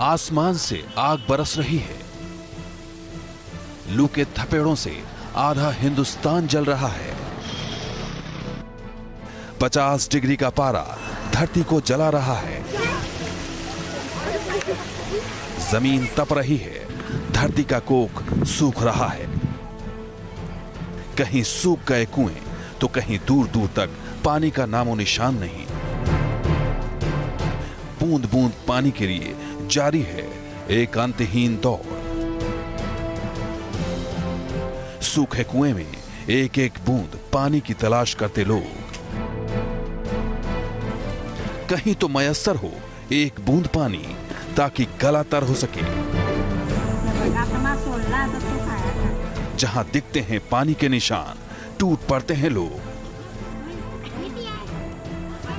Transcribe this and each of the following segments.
आसमान से आग बरस रही है। लू के थपेड़ों से आधा हिंदुस्तान जल रहा है। 50 डिग्री का पारा धरती को जला रहा है। जमीन तप रही है। धरती का कोख सूख रहा है। कहीं सूख गए कुएं तो कहीं दूर दूर तक पानी का नामो निशान नहीं। बूंद बूंद पानी के लिए जारी है एक अंतहीन दौड़। सूखे कुएं में एक एक बूंद पानी की तलाश करते लोग। कहीं तो मयस्सर हो एक बूंद पानी ताकि गला तर हो सके। जहां दिखते हैं पानी के निशान, टूट पड़ते हैं लोग।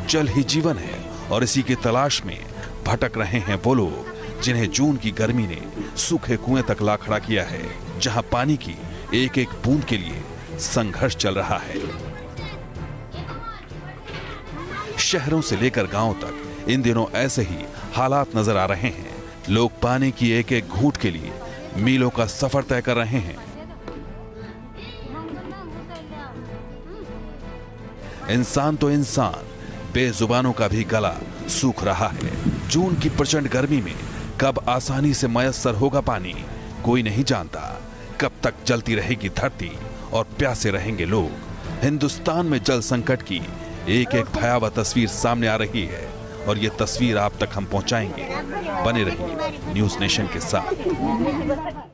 जल ही जीवन है और इसी की तलाश में भटक रहे हैं वो लोग जिन्हें जून की गर्मी ने सूखे कुएं तक ला खड़ा किया है, जहां पानी की एक एक बूंद के लिए संघर्ष चल रहा है। शहरों से लेकर गांवों तक इन दिनों ऐसे ही हालात नजर आ रहे हैं। लोग पानी की एक एक घूंट के लिए मीलों का सफर तय कर रहे हैं। इंसान तो इंसान, बेजुबानों का भी गला सूख रहा है। जून की प्रचंड गर्मी में कब आसानी से मयस्सर होगा पानी, कोई नहीं जानता। कब तक जलती रहेगी धरती और प्यासे रहेंगे लोग। हिंदुस्तान में जल संकट की एक एक भयावह तस्वीर सामने आ रही है और ये तस्वीर आप तक हम पहुंचाएंगे। बने रहिए न्यूज नेशन के साथ।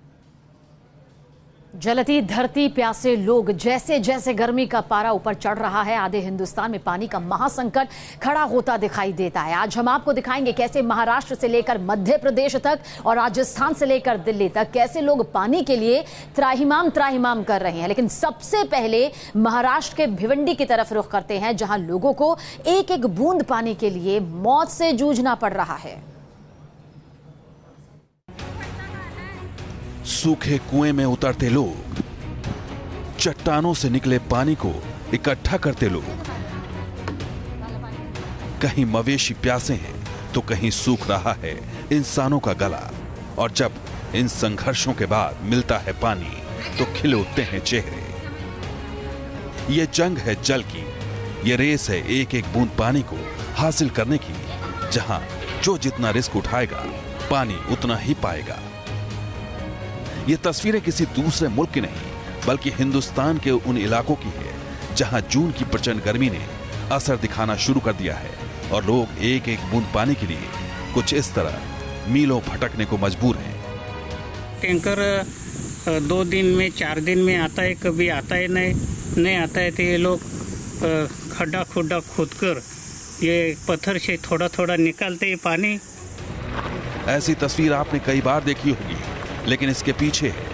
जलती धरती, प्यासे लोग, जैसे जैसे गर्मी का पारा ऊपर चढ़ रहा है, आधे हिंदुस्तान में पानी का महासंकट खड़ा होता दिखाई देता है। आज हम आपको दिखाएंगे कैसे महाराष्ट्र से लेकर मध्य प्रदेश तक और राजस्थान से लेकर दिल्ली तक कैसे लोग पानी के लिए त्राहिमाम कर रहे हैं। लेकिन सबसे पहले महाराष्ट्र के भिवंडी की तरफ रुख करते हैं, जहां लोगों को एक एक बूंद पानी के लिए मौत से जूझना पड़ रहा है। सूखे कुएं में उतरते लोग, चट्टानों से निकले पानी को इकट्ठा करते लोग। कहीं मवेशी प्यासे हैं तो कहीं सूख रहा है इंसानों का गला। और जब इन संघर्षों के बाद मिलता है पानी तो खिले उठते हैं चेहरे। यह जंग है जल की, यह रेस है एक एक बूंद पानी को हासिल करने की, जहां जो जितना रिस्क उठाएगा पानी उतना ही पाएगा। ये तस्वीरें किसी दूसरे मुल्क की नहीं बल्कि हिंदुस्तान के उन इलाकों की है जहां जून की प्रचंड गर्मी ने असर दिखाना शुरू कर दिया है और लोग एक एक बूंद पानी के लिए कुछ इस तरह मीलों भटकने को मजबूर हैं। टैंकर 2 दिन में 4 दिन में आता है, कभी आता है नहीं आता है तो ये लोग खड्डा खुड्डा खोदकर ये पत्थर से थोड़ा थोड़ा निकालते हैं पानी। ऐसी तस्वीर आपने कई बार देखी होगी, लेकिन इसके पीछे है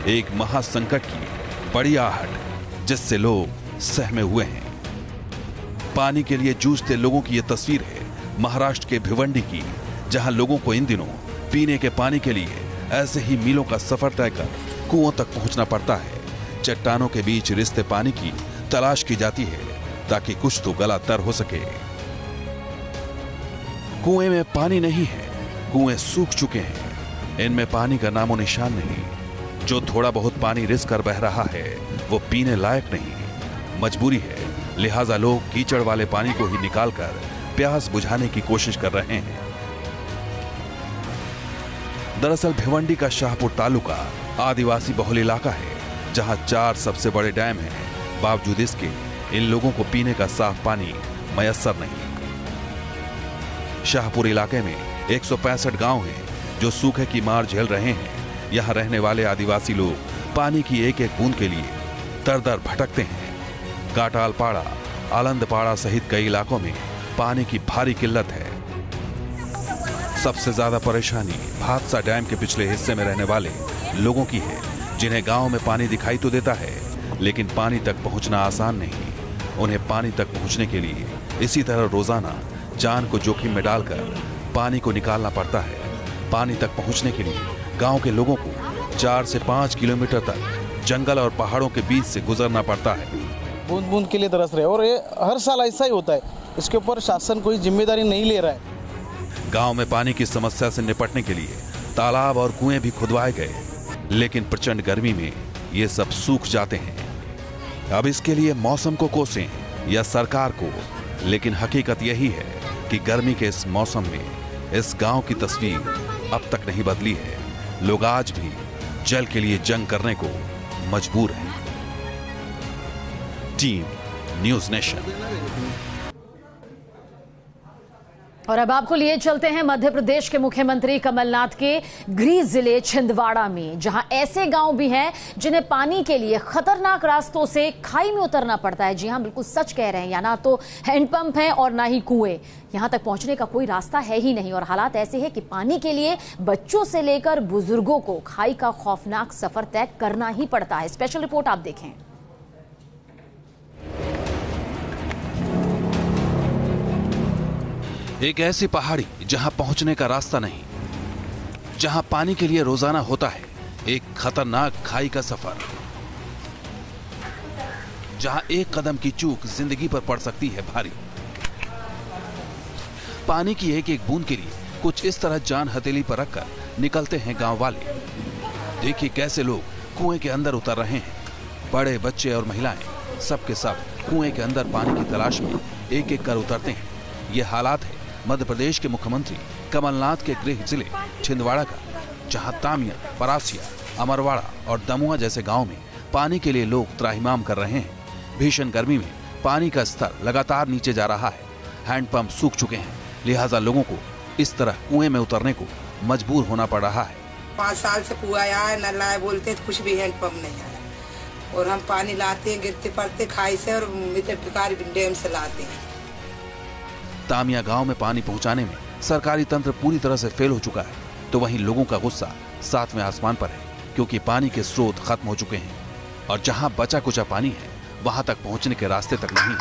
एक महासंकट की बड़ी आहट जिससे लोग सहमे हुए हैं। पानी के लिए जूझते लोगों की यह तस्वीर है महाराष्ट्र के भिवंडी की, जहां लोगों को इन दिनों पीने के पानी के लिए ऐसे ही मीलों का सफर तय कर कुओं तक पहुंचना पड़ता है। चट्टानों के बीच रिश्ते पानी की तलाश की जाती है ताकि कुछ तो गला तर हो सके। कुएं में पानी नहीं है, कुएं सूख चुके हैं, इनमें पानी का नामो निशान नहीं। जो थोड़ा बहुत पानी रिस कर बह रहा है वो पीने लायक नहीं। मजबूरी है, लिहाजा लोग कीचड़ वाले पानी को ही निकालकर प्यास बुझाने की कोशिश कर रहे हैं। दरअसल भिवंडी का शाहपुर तालुका आदिवासी बहुल इलाका है, जहां 4 सबसे बड़े डैम हैं। बावजूद इसके इन लोगों को पीने का साफ पानी मयस्सर नहीं। शाहपुर इलाके में 165 गांव हैं जो सूखे की मार झेल रहे हैं। यहां रहने वाले आदिवासी लोग पानी की एक एक बूंद के लिए दर दर भटकते हैं। काटालपाड़ा, आलंदपाड़ा सहित कई इलाकों में पानी की भारी किल्लत है। सबसे ज्यादा परेशानी भादसा डैम के पिछले हिस्से में रहने वाले लोगों की है, जिन्हें गांव में पानी दिखाई तो देता है लेकिन पानी तक पहुंचना आसान नहीं। उन्हें पानी तक पहुंचने के लिए इसी तरह रोजाना जान को जोखिम में डालकर पानी को निकालना पड़ता है। पानी तक पहुंचने के लिए गांव के लोगों को 4 से 5 किलोमीटर तक जंगल और पहाड़ों के बीच से गुजरना पड़ता है। बूंद बूंद के लिए तरस रहे और ये हर साल ऐसा ही होता है। इसके ऊपर शासन कोई जिम्मेदारी नहीं ले रहा है। गांव में पानी की समस्या से निपटने के लिए तालाब और कुएं भी खुदवाए गए, लेकिन प्रचंड गर्मी में ये सब सूख जाते हैं। अब इसके लिए मौसम को कोसें या सरकार को, लेकिन हकीकत यही है कि गर्मी के इस मौसम में इस गांव की तस्वीर अब तक नहीं बदली है। लोग आज भी जल के लिए जंग करने को मजबूर हैं। Team news nation. और अब आपको लिए चलते हैं मध्य प्रदेश के मुख्यमंत्री कमलनाथ के गृह जिले छिंदवाड़ा में, जहां ऐसे गांव भी हैं जिन्हें पानी के लिए खतरनाक रास्तों से खाई में उतरना पड़ता है। जी हां, बिल्कुल सच कह रहे हैं। यहाँ ना तो हैंडपंप है और ना ही कुएं। यहां तक पहुंचने का कोई रास्ता है ही नहीं। और हालात ऐसे हैं कि पानी के लिए बच्चों से लेकर बुजुर्गों को खाई का खौफनाक सफर तय करना ही पड़ता है। स्पेशल रिपोर्ट आप देखें। एक ऐसी पहाड़ी जहां पहुंचने का रास्ता नहीं, जहां पानी के लिए रोजाना होता है एक खतरनाक खाई का सफर, जहां एक कदम की चूक जिंदगी पर पड़ सकती है भारी। पानी की एक एक बूंद के लिए कुछ इस तरह जान हथेली पर रखकर निकलते हैं गांव वाले। देखिए कैसे लोग कुएं के अंदर उतर रहे हैं। बड़े, बच्चे और महिलाएं सबके सब कुएं के अंदर पानी की तलाश में एक एक कर उतरते हैं। ये हालात है मध्य प्रदेश के मुख्यमंत्री कमलनाथ के गृह जिले छिंदवाड़ा का, जहां तामिया, परासिया, अमरवाड़ा और दमुआ जैसे गांव में पानी के लिए लोग त्राहिमाम कर रहे हैं। भीषण गर्मी में पानी का स्तर लगातार नीचे जा रहा है। हैंडपंप सूख चुके हैं, लिहाजा लोगों को इस तरह कुएं में उतरने को मजबूर होना पड़ रहा है। 5 साल से कुआं आया नल आया बोलते तो कुछ भी हैंडपंप नहीं आया, और हम पानी लाते हैं गिरते पड़ते खाई से और भिखारी डैम से लाते हैं। तामिया गांव में पानी पहुंचाने में सरकारी तंत्र पूरी तरह से फेल हो चुका है, तो वहीं लोगों का गुस्सा 7वें आसमान पर है, क्योंकि पानी के स्रोत खत्म हो चुके हैं और जहां बचा कुचा पानी है वहां तक पहुंचने के रास्ते तक नहीं।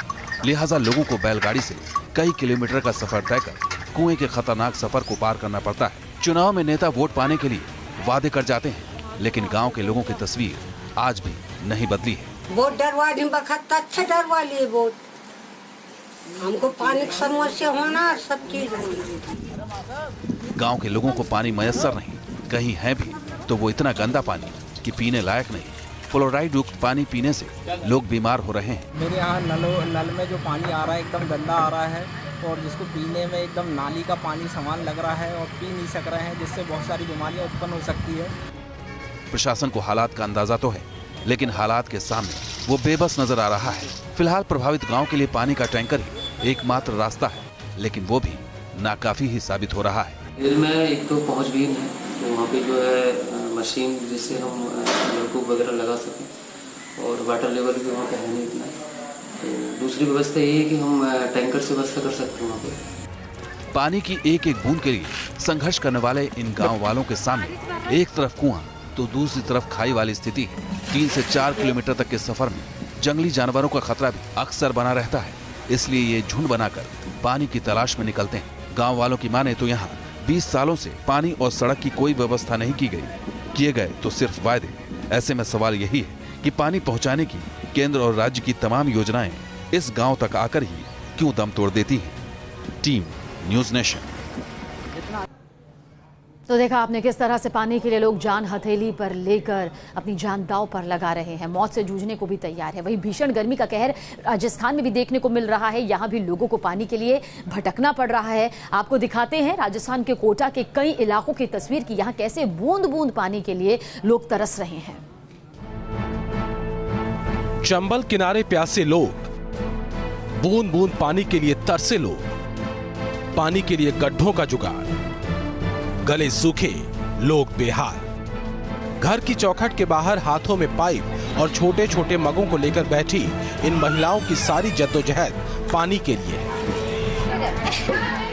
लिहाजा लोगों को बैलगाड़ी से कई किलोमीटर का सफर तय कर कुएं के खतरनाक सफर को पार करना पड़ता है। चुनाव में नेता वोट पाने के लिए वादे कर जाते हैं, लेकिन गाँव के लोगों की तस्वीर आज भी नहीं बदली है। वोट डरवा अच्छा डरवा लिए वोट, हमको पानी की समस्या होना सब चीज। गांव के लोगों को पानी मयस्सर नहीं, कहीं है भी तो वो इतना गंदा पानी कि पीने लायक नहीं। फ्लोराइड युक्त पानी पीने से लोग बीमार हो रहे हैं। मेरे यहाँ नल में जो पानी आ रहा है एकदम गंदा आ रहा है, और जिसको पीने में एकदम नाली का पानी समान लग रहा है और पी नहीं सक रहे हैं, जिससे बहुत सारी बीमारियां उत्पन्न हो सकती है। प्रशासन को हालात का अंदाजा तो है, लेकिन हालात के सामने वो बेबस नजर आ रहा है। फिलहाल प्रभावित गांव के लिए पानी का टैंकर ही एकमात्र रास्ता है, लेकिन वो भी नाकाफी ही साबित हो रहा है। हिल में एक तो पहुंच भी नहीं, तो वहाँ पे जो है मशीन जिससे हम नलकूप वगैरह लगा सकें, और वाटर लेवल भी वहाँ पे है नहीं इतना। तो दूसरी व्यवस्था ये है कि हम टैंकर से व्यवस्था कर सकते हैं वहाँ पे। पानी की एक एक बूंद के लिए संघर्ष करने वाले इन गांव वालों के सामने एक तरफ कुआं तो दूसरी तरफ खाई वाली स्थिति है। 3 से 4 किलोमीटर तक के सफर में जंगली जानवरों का खतरा भी अक्सर बना रहता है, इसलिए ये झुंड बनाकर पानी की तलाश में निकलते हैं। गांव वालों की माने तो यहाँ 20 सालों से पानी और सड़क की कोई व्यवस्था नहीं की गई, किए गए तो सिर्फ वायदे। ऐसे में सवाल यही है कि पानी पहुंचाने की केंद्र और राज्य की तमाम योजनाएं इस गांव तक आकर ही क्यों दम तोड़ देती हैं। Team news nation. तो देखा आपने किस तरह से पानी के लिए लोग जान हथेली पर लेकर अपनी जान दांव पर लगा रहे हैं, मौत से जूझने को भी तैयार है। वहीं भीषण गर्मी का कहर राजस्थान में भी देखने को मिल रहा है। यहाँ भी लोगों को पानी के लिए भटकना पड़ रहा है। आपको दिखाते हैं राजस्थान के कोटा के कई इलाकों की तस्वीर की यहाँ कैसे बूंद बूंद पानी के लिए लोग तरस रहे हैं। चंबल किनारे प्यासे लोग, बूंद बूंद पानी के लिए तरसे लोग, पानी के लिए गड्ढों का जुगाड़, गले सूखे, लोग बेहाल। घर की चौखट के बाहर हाथों में पाइप और छोटे छोटे मगों को लेकर बैठी इन महिलाओं की सारी जद्दोजहद पानी के लिए है।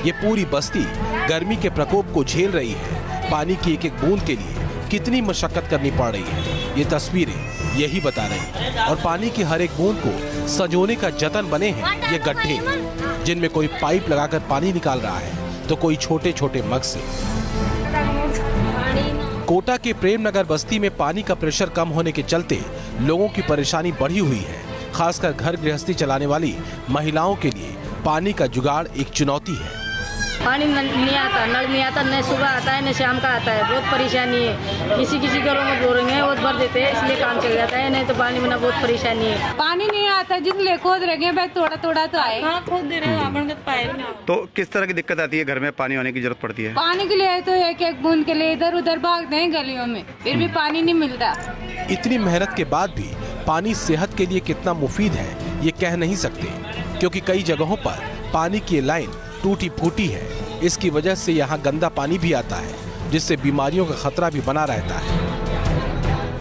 ये पूरी बस्ती गर्मी के प्रकोप को झेल रही है। पानी की एक एक बूंद के लिए कितनी मशक्कत करनी पड़ रही है, ये तस्वीरें यही बता रही हैं। और पानी की हर एक बूंद को सजोने का जतन बने हैं ये गड्ढे, जिनमें कोई पाइप लगाकर पानी निकाल रहा है तो कोई छोटे छोटे मग से। कोटा के प्रेमनगर बस्ती में पानी का प्रेशर कम होने के चलते लोगों की परेशानी बढ़ी हुई है। खासकर घर गृहस्थी चलाने वाली महिलाओं के लिए पानी का जुगाड़ एक चुनौती है। पानी नहीं आता, नल नहीं आता, न सुबह आता है न शाम का आता है। बहुत परेशानी है। किसी किसी घरों में बोरिंग है, वो भर देते हैं, इसलिए काम चल जाता है, नहीं तो पानी बिना बहुत परेशानी है। पानी नहीं आता, जिसले खोद रहे हैं थोड़ा थोड़ा तो आए। हाँ, खोद दे रहे हो। तो किस तरह की दिक्कत आती है? घर में पानी होने की जरूरत पड़ती है? पानी के लिए तो एक एक बूंद के लिए इधर उधर भागते हैं गलियों में, फिर भी पानी नहीं मिलता। इतनी मेहनत के बाद भी पानी सेहत के लिए कितना मुफीद है ये कह नहीं सकते, क्योंकि कई जगहों पर पानी की लाइन टूटी फूटी है। इसकी वजह से यहाँ गंदा पानी भी आता है, जिससे बीमारियों का खतरा भी बना रहता है।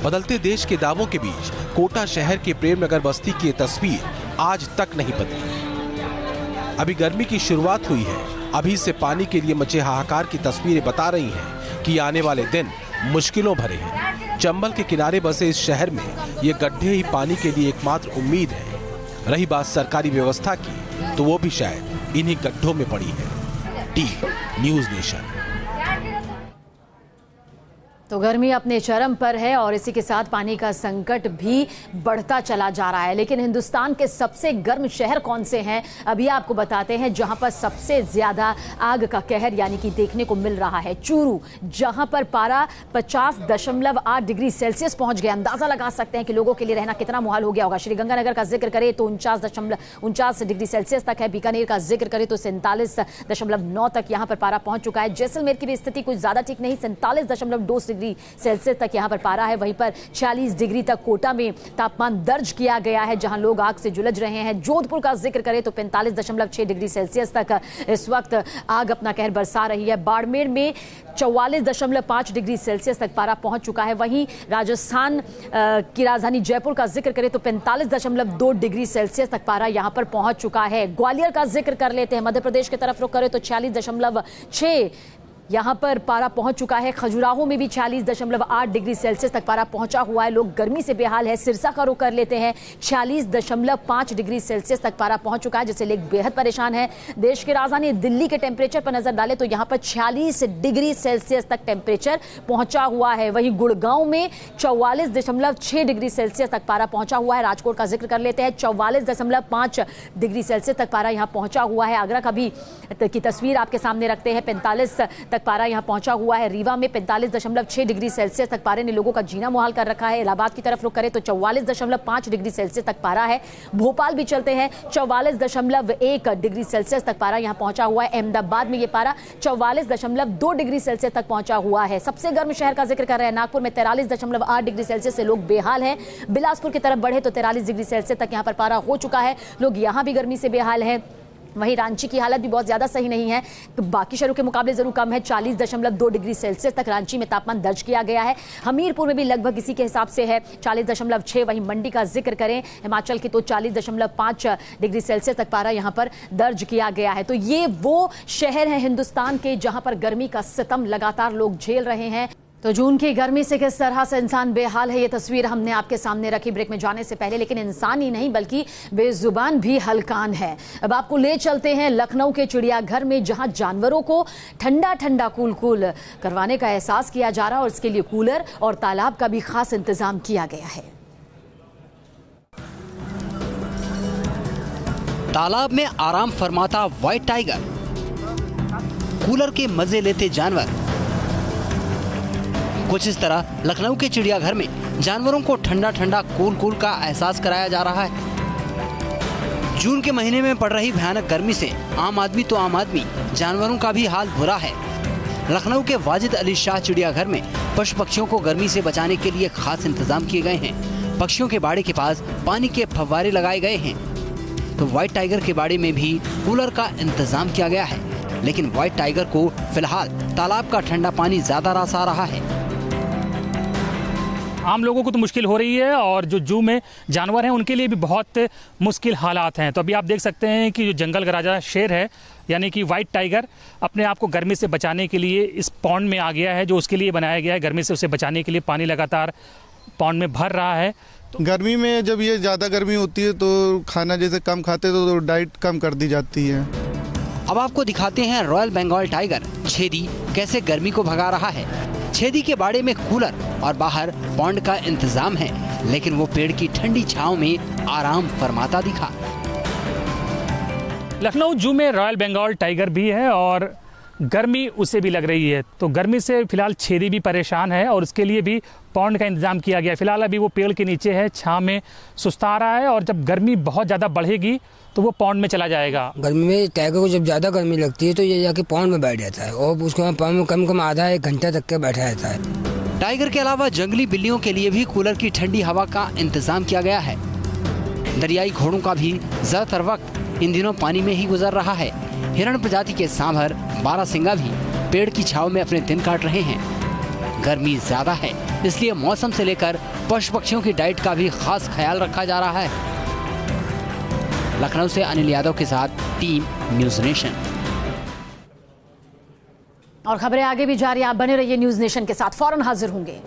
बदलते देश के दावों के बीच कोटा शहर के प्रेम नगर बस्ती की तस्वीर आज तक नहीं बदली। अभी गर्मी की शुरुआत हुई है, अभी से पानी के लिए मचे हाहाकार की तस्वीरें बता रही हैं कि आने वाले दिन मुश्किलों भरे हैं। चंबल के किनारे बसे इस शहर में ये गड्ढे ही पानी के लिए एकमात्र उम्मीद है। रही बात सरकारी व्यवस्था की, तो वो भी शायद इन्हीं गड्ढों में पड़ी है। TV news nation. तो गर्मी अपने चरम पर है और इसी के साथ पानी का संकट भी बढ़ता चला जा रहा है। लेकिन हिंदुस्तान के सबसे गर्म शहर कौन से हैं, अभी आपको बताते हैं। जहां पर सबसे ज्यादा आग का कहर यानी कि देखने को मिल रहा है, चूरू, जहां पर पारा 50.8 डिग्री सेल्सियस पहुंच गया। अंदाजा लगा सकते हैं कि लोगों के लिए रहना कितना मुहाल हो गया होगा। श्रीगंगानगर का जिक्र करें तो 49 डिग्री सेल्सियस तक है। बीकानेर का जिक्र करें तो 47.9 तक यहां पर पारा पहुंच चुका है। जैसलमेर की भी स्थिति कुछ ज्यादा ठीक नहीं, 47.2 डिग्री सेल्सियस तक यहां पर पारा है। वहीं पर 46 डिग्री तक कोटा में तापमान दर्ज किया गया है, जहां लोग आग से जुलझ रहे हैं। जोधपुर का जिक्र करें तो 45.6 डिग्री सेल्सियस तक इस वक्त आग अपना कहर बरसा रही है। बाड़मेर में 44.5 डिग्री सेल्सियस तक पारा पहुंच चुका है। वहीं राजस्थान की राजधानी जयपुर का जिक्र करें तो 45.2 डिग्री सेल्सियस तक पारा यहां पर पहुंच चुका है। ग्वालियर का जिक्र कर लेते हैं, मध्य प्रदेश की तरफ रुख करें तो 46.6 यहां पर पारा पहुंच चुका है। खजुराहो में भी 46.8 डिग्री सेल्सियस तक पारा पहुंचा हुआ है। लोग गर्मी से बेहाल है। सिरसा का रुख कर लेते हैं, 46.5 डिग्री सेल्सियस तक पारा पहुंच चुका है, जिससे लोग बेहद परेशान है। देश की राजधानी दिल्ली के टेम्परेचर पर नजर डालें तो यहां पर 46 डिग्री सेल्सियस तक टेम्परेचर पहुंचा हुआ है। वहीं गुड़गांव में 44.6 डिग्री सेल्सियस तक पारा पहुंचा हुआ है। राजकोट का जिक्र कर लेते हैं, 44.5 डिग्री सेल्सियस तक पारा यहां पहुंचा हुआ है। आगरा का भी की तस्वीर आपके सामने रखते हैं, 45 पारा यहां पहुंचा हुआ है। रीवा में 45.6 डिग्री सेल्सियस तक पारे ने लोगों का जीना मुहाल कर रखा है। इलाहाबाद की तरफ रुख करें तो 44.5 डिग्री सेल्सियस तक पारा है। भोपाल भी चलते हैं, 44.1 डिग्री सेल्सियस तक पारा यहां पहुंचा हुआ है। अहमदाबाद में यह पारा 44.2 डिग्री सेल्सियस तक पहुंचा हुआ है। सबसे गर्म शहर का जिक्र कर रहे हैं, नागपुर में 43.8 डिग्री सेल्सियस से लोग बेहाल हैं। बिलासपुर की तरफ बढ़े तो 43 डिग्री सेल्सियस तक यहां पर पारा हो चुका है। लोग यहां भी गर्मी से बेहाल हैं। वहीं रांची की हालत भी बहुत ज्यादा सही नहीं है, तो बाकी शहरों के मुकाबले जरूर कम है। 40.2 डिग्री सेल्सियस तक रांची में तापमान दर्ज किया गया है। हमीरपुर में भी लगभग इसी के हिसाब से है, 40.6। वहीं मंडी का जिक्र करें हिमाचल की तो 40.5 डिग्री सेल्सियस तक पारा यहां पर दर्ज किया गया है। तो ये वो शहर है हिंदुस्तान के जहां पर गर्मी का सितम लगातार लोग झेल रहे हैं। तो जून की गर्मी से किस तरह से इंसान बेहाल है, ये तस्वीर हमने आपके सामने रखी ब्रेक में जाने से पहले। लेकिन इंसान ही नहीं बल्कि बेजुबान भी हलकान है। अब आपको ले चलते हैं लखनऊ के चिड़ियाघर में, जहां जानवरों को ठंडा ठंडा कूल कूल करवाने का एहसास किया जा रहा है और इसके लिए कूलर और तालाब का भी खास इंतजाम किया गया है। तालाब में आराम फरमाता व्हाइट टाइगर, कूलर के मजे लेते जानवर। कुछ इस तरह लखनऊ के चिड़ियाघर में जानवरों को ठंडा ठंडा कूल कूल का एहसास कराया जा रहा है। जून के महीने में पड़ रही भयानक गर्मी से आम आदमी तो आम आदमी, जानवरों का भी हाल बुरा है। लखनऊ के वाजिद अली शाह चिड़ियाघर में पशु पक्षियों को गर्मी से बचाने के लिए खास इंतजाम किए गए हैं। पक्षियों के बाड़े के पास पानी के फव्वारे लगाए गए हैं, तो व्हाइट टाइगर के बाड़े में भी कूलर का इंतजाम किया गया है। लेकिन व्हाइट टाइगर को फिलहाल तालाब का ठंडा पानी ज्यादा रास आ रहा है। आम लोगों को तो मुश्किल हो रही है और जो जू में जानवर हैं उनके लिए भी बहुत मुश्किल हालात हैं। तो अभी आप देख सकते हैं कि जो जंगल का राजा शेर है यानी कि व्हाइट टाइगर अपने आप को गर्मी से बचाने के लिए इस पॉन्ड में आ गया है, जो उसके लिए बनाया गया है। गर्मी से उसे बचाने के लिए पानी लगातार पॉन्ड में भर रहा है। तो गर्मी में जब ये ज़्यादा गर्मी होती है तो खाना जैसे कम खाते तो डाइट कम कर दी जाती है। अब आपको दिखाते हैं रॉयल बंगाल टाइगर छेदी कैसे गर्मी को भगा रहा है। छेदी के बाड़े में कूलर और बाहर पॉन्ड का इंतजाम है, लेकिन वो पेड़ की ठंडी छांव में आराम फरमाता दिखा। लखनऊ जू में रॉयल बंगाल टाइगर भी है और गर्मी उसे भी लग रही है। तो गर्मी से फिलहाल छेरी भी परेशान है और उसके लिए भी पौंड का इंतजाम किया गया है। फिलहाल अभी वो पेड़ के नीचे है, छांव में सुस्ता रहा है और जब गर्मी बहुत ज़्यादा बढ़ेगी तो वो पौंड में चला जाएगा। गर्मी में टाइगर को जब ज़्यादा गर्मी लगती है तो ये जाके पौंड में बैठ जाता है और उसको पौंड में कम कम आधा 1 घंटा तक के बैठा रहता है। टाइगर के अलावा जंगली बिल्लियों के लिए भी कूलर की ठंडी हवा का इंतजाम किया गया है। दरियाई घोड़ों का भी ज्यादातर वक्त इन दिनों पानी में ही गुजर रहा है। हिरण प्रजाति के सांभर, बारहसिंगा भी पेड़ की छांव में अपने दिन काट रहे हैं। गर्मी ज्यादा है, इसलिए मौसम से लेकर पशु पक्षियों की डाइट का भी खास ख्याल रखा जा रहा है। लखनऊ से अनिल यादव के साथ टीम न्यूज नेशन। और खबरें आगे भी जारी, आप बने रहिए न्यूज नेशन के साथ, फौरन हाजिर होंगे।